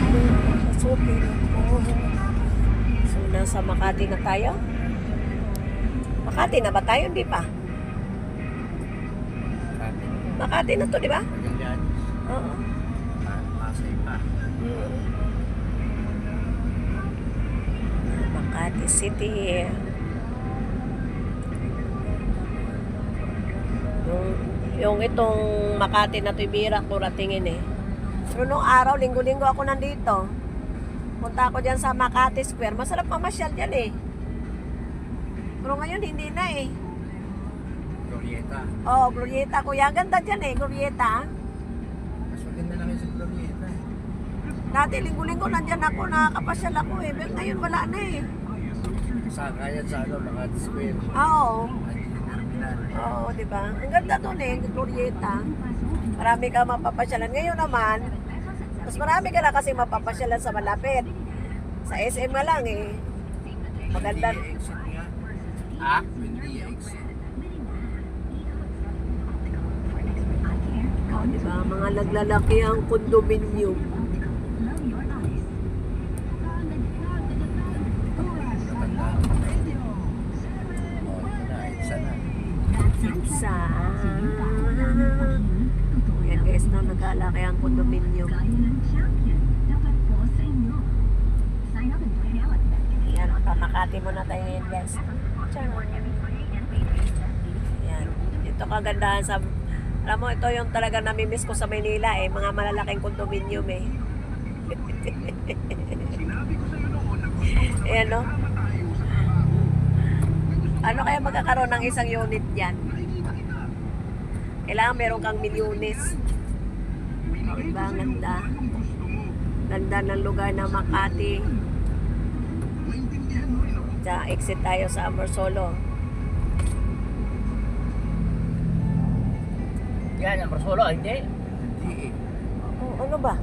Pasukin ako. So, nasa Makati na tayo? Makati na ba tayo? Hindi pa. Makati na to, di ba? Oo. Pasay pa. Makati City. Yung itong Makati na to, ibira ko ratingin eh. Pero nung araw, linggo-linggo ako nandito. Punta ako dyan sa Makati Square. Masarap mamasyal dyan eh. Pero ngayon, hindi na eh. Glorieta. Oo, Glorieta kuya. Ganda dyan eh, Glorieta. Mas maganda lang yung sa Glorieta. Dati, linggo-linggo nandyan ako, nakakapasyal ako eh. Pero ngayon wala na eh. Sa kaya sa Makati Square. Oo. Terminal. Oo, di ba? Ang ganda doon eh, Glorieta. Marami ka mapapasyalan. Ngayon naman, mas marami ka na kasi mapapasyalan sa malapit. Sa SM nga lang eh. Maganda. Buendia exit nga. Ah? Buendia exit. Oh, di ba? Mga naglalaki ang condominium. Matanda. Oh, ito na. Isa na. Sa... Yan guys, no, naglalaki ang condominium. Yan, pamakati muna tayo ngayon guys. Yan. Ito kagandahan sa... Alam mo, ito yung talaga namimiss ko sa Maynila eh. Mga malalaking condominium eh. Ayan no. Ano kaya magkakaroon ng isang unit yan? Kailangan meron kang milyones. O, diba? Ganda. Ganda ng lugar na Makati. Diyan, exit tayo sa Amorsolo. Yan, ang Rosolo, hindi. Hindi eh. Oh, ano ba?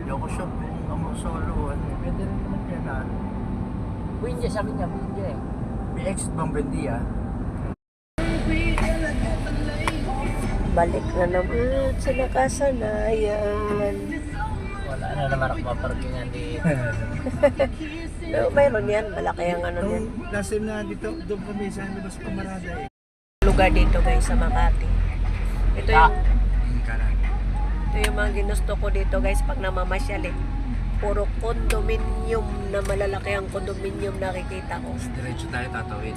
Yoko shop ang solo. Pwede rin naman yan ah. Buendia, sabi niya, Buendia eh. May exit bang Buendia? Balik na naman sa nakasanayan. Wala na naman ako maparkingan dito. Pero mayroon yan, malaki ang ano yan. Last time na dito, doon kami sa labas Pamarada eh. Lugar dito guys sa Makati. Ito yung, Kanan. ito yung mga ginusto ko dito guys pag namamasyal eh. Puro condominium na malalaki ang condominium nakikita ko. Diretso tayo tatawid.